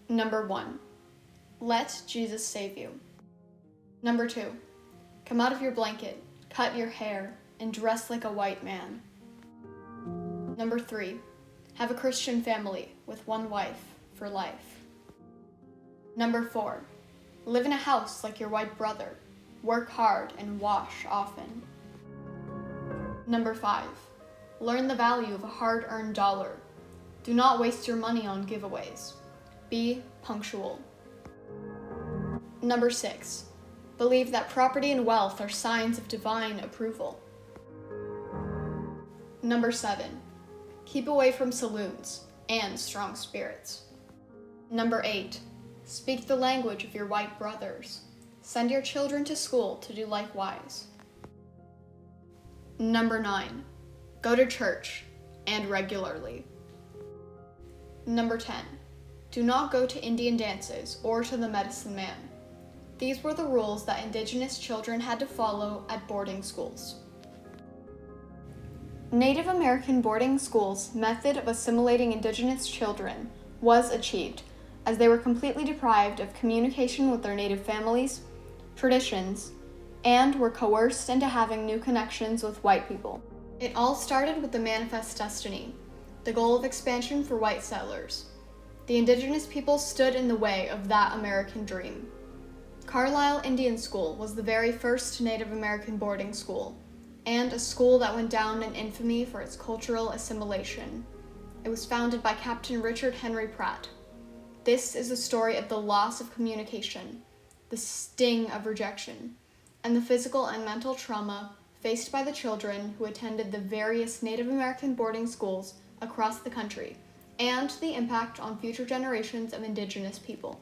Number 1. Let Jesus save you. Number 2. Come out of your blanket, cut your hair, and dress like a white man. Number 3. Have a Christian family with one wife for life. Number 4. Live in a house like your white brother. Work hard and wash often. Number 5. Learn the value of a hard-earned dollar. Do not waste your money on giveaways. Be punctual. Number 6. Believe that property and wealth are signs of divine approval. Number 7. Keep away from saloons and strong spirits. Number 8. Speak the language of your white brothers. Send your children to school to do likewise. Number 9. Go to church, and regularly. Number 10. Do not go to Indian dances or to the medicine man. These were the rules that Indigenous children had to follow at boarding schools. Native American boarding schools' method of assimilating Indigenous children was achieved, as they were completely deprived of communication with their native families, traditions, and were coerced into having new connections with white people. It all started with the Manifest Destiny, the goal of expansion for white settlers. The Indigenous people stood in the way of that American dream. Carlisle Indian School was the very first Native American boarding school, and a school that went down in infamy for its cultural assimilation. It was founded by Captain Richard Henry Pratt. This is a story of the loss of communication, the sting of rejection, and the physical and mental trauma faced by the children who attended the various Native American boarding schools across the country, and the impact on future generations of Indigenous people.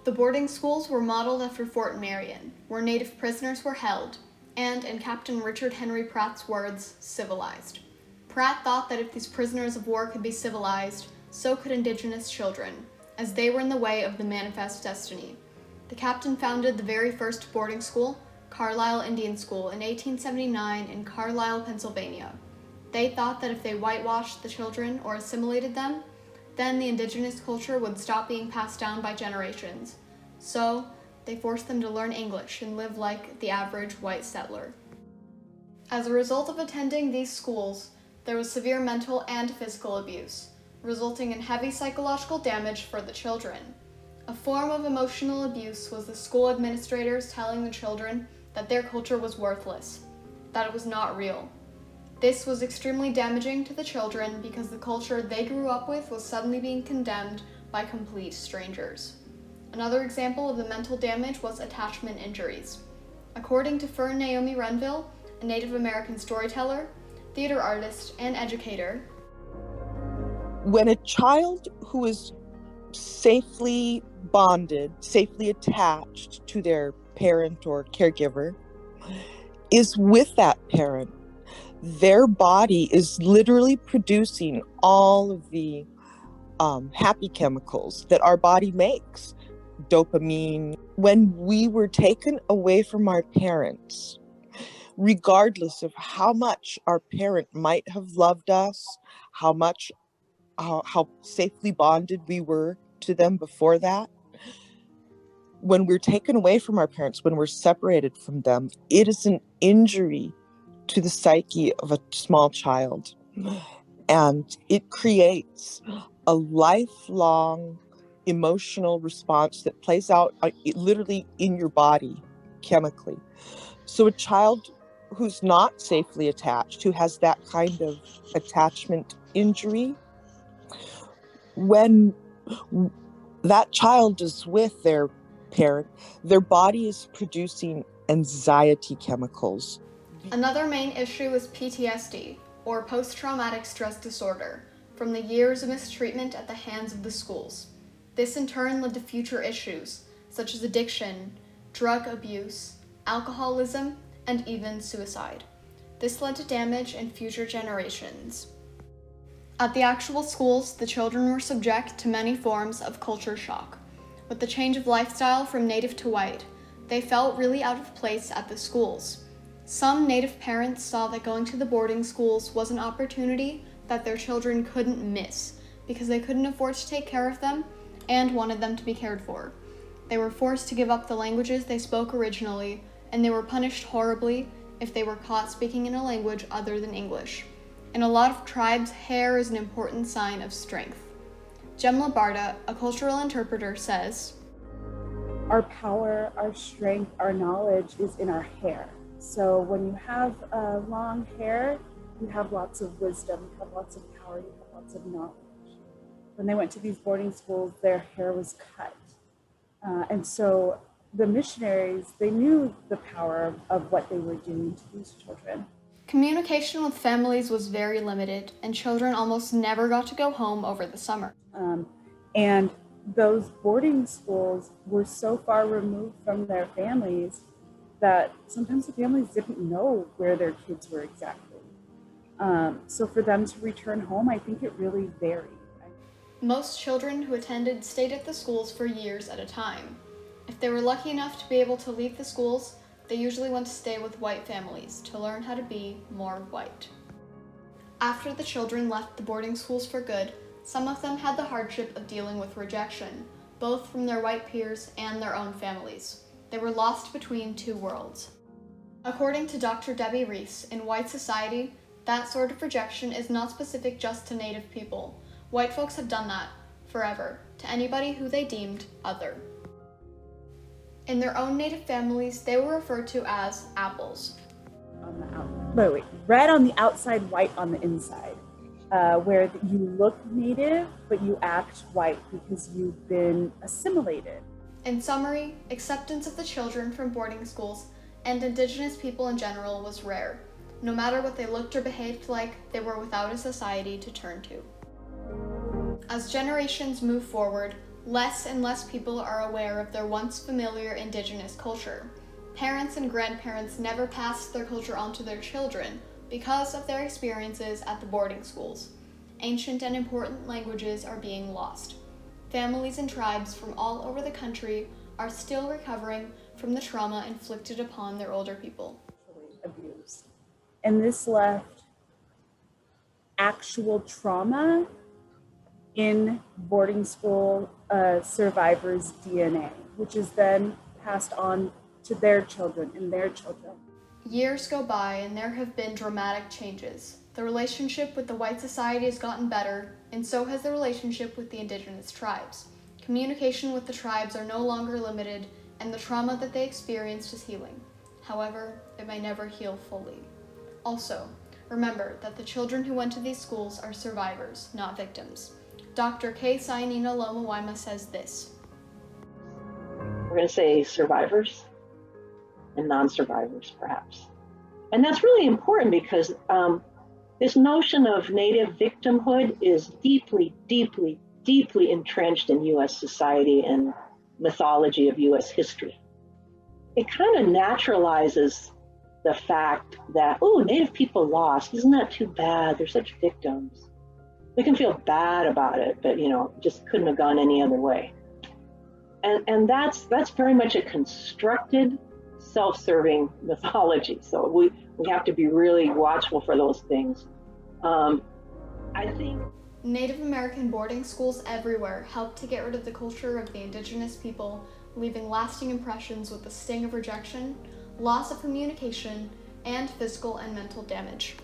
The boarding schools were modeled after Fort Marion, where Native prisoners were held, and, in Captain Richard Henry Pratt's words, civilized. Pratt thought that if these prisoners of war could be civilized, so could Indigenous children, as they were in the way of the Manifest Destiny. The captain founded the very first boarding school, Carlisle Indian School, in 1879 in Carlisle, Pennsylvania. They thought that if they whitewashed the children or assimilated them, then the Indigenous culture would stop being passed down by generations. So, they forced them to learn English and live like the average white settler. As a result of attending these schools, there was severe mental and physical abuse, resulting in heavy psychological damage for the children. A form of emotional abuse was the school administrators telling the children that their culture was worthless, that it was not real. This was extremely damaging to the children because the culture they grew up with was suddenly being condemned by complete strangers. Another example of the mental damage was attachment injuries. According to Fern Naomi Renville, a Native American storyteller, theater artist, and educator, when a child who is safely bonded, safely attached to their parent or caregiver, is with that parent, their body is literally producing all of the happy chemicals that our body makes. Dopamine. When we were taken away from our parents, regardless of how much our parent might have loved us, how safely bonded we were to them before that, when we're taken away from our parents, when we're separated from them, it is an injury to the psyche of a small child. And it creates a lifelong emotional response that plays out literally in your body chemically. So a child who's not safely attached, who has that kind of attachment injury, when that child is with their parent, their body is producing anxiety chemicals. Another main issue is PTSD, or post-traumatic stress disorder, from the years of mistreatment at the hands of the schools. This in turn led to future issues, such as addiction, drug abuse, alcoholism, and even suicide. This led to damage in future generations. At the actual schools, the children were subject to many forms of culture shock. With the change of lifestyle from Native to white, they felt really out of place at the schools. Some Native parents saw that going to the boarding schools was an opportunity that their children couldn't miss because they couldn't afford to take care of them and wanted them to be cared for. They were forced to give up the languages they spoke originally, and they were punished horribly if they were caught speaking in a language other than English. In a lot of tribes, hair is an important sign of strength. Jemla Barda, a cultural interpreter, says, "Our power, our strength, our knowledge is in our hair. So when you have long hair, you have lots of wisdom, you have lots of power, you have lots of knowledge." When they went to these boarding schools, their hair was cut. And so the missionaries, they knew the power of what they were doing to these children. Communication with families was very limited, and children almost never got to go home over the summer. And those boarding schools were so far removed from their families that sometimes the families didn't know where their kids were exactly. So for them to return home, I think it really varied. Most children who attended stayed at the schools for years at a time. If they were lucky enough to be able to leave the schools, they usually went to stay with white families to learn how to be more white. After the children left the boarding schools for good, some of them had the hardship of dealing with rejection, both from their white peers and their own families. They were lost between two worlds. According to Dr. Debbie Reese, in white society, that sort of rejection is not specific just to Native people. White folks have done that forever to anybody who they deemed other. In their own Native families, they were referred to as apples. Red on the outside, white on the inside, where you look Native, but you act white because you've been assimilated. In summary, acceptance of the children from boarding schools and Indigenous people in general was rare. No matter what they looked or behaved like, they were without a society to turn to. As generations move forward, less and less people are aware of their once familiar Indigenous culture. Parents and grandparents never passed their culture on to their children because of their experiences at the boarding schools. Ancient and important languages are being lost. Families and tribes from all over the country are still recovering from the trauma inflicted upon their older people. Abused. And this left actual trauma in boarding school survivors' DNA, which is then passed on to their children and their children. Years go by and there have been dramatic changes. The relationship with the white society has gotten better, and so has the relationship with the Indigenous tribes. Communication with the tribes are no longer limited, and the trauma that they experienced is healing. However, it may never heal fully. Also, remember that the children who went to these schools are survivors, not victims. Dr. K. Sayanina Loma Waima says this. We're going to say survivors and non-survivors, perhaps. And that's really important because this notion of Native victimhood is deeply, deeply, deeply entrenched in U.S. society and mythology of U.S. history. It kind of naturalizes the fact that, oh, Native people lost. Isn't that too bad? They're such victims. We can feel bad about it, but just couldn't have gone any other way. And that's very much a constructed, self-serving mythology. So we have to be really watchful for those things. I think Native American boarding schools everywhere helped to get rid of the culture of the Indigenous people, leaving lasting impressions with the sting of rejection, loss of communication, and physical and mental damage.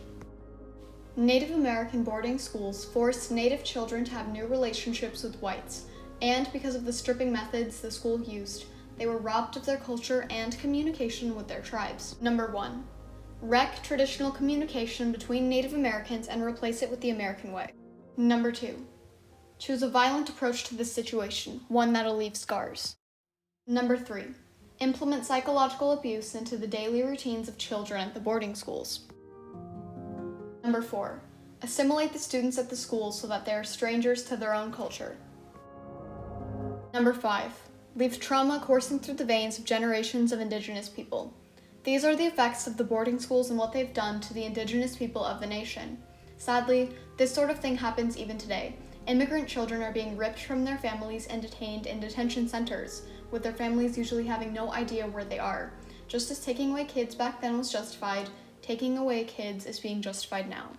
Native American boarding schools forced Native children to have new relationships with whites, and because of the stripping methods the school used, they were robbed of their culture and communication with their tribes. Number 1. Wreck traditional communication between Native Americans and replace it with the American way. Number 2. Choose a violent approach to this situation, one that'll leave scars. Number 3. Implement psychological abuse into the daily routines of children at the boarding schools. Number 4. Assimilate the students at the schools so that they are strangers to their own culture. Number 5. Leave trauma coursing through the veins of generations of Indigenous people. These are the effects of the boarding schools and what they've done to the Indigenous people of the nation. Sadly, this sort of thing happens even today. Immigrant children are being ripped from their families and detained in detention centers, with their families usually having no idea where they are. Just as taking away kids back then was justified, taking away kids is being justified now.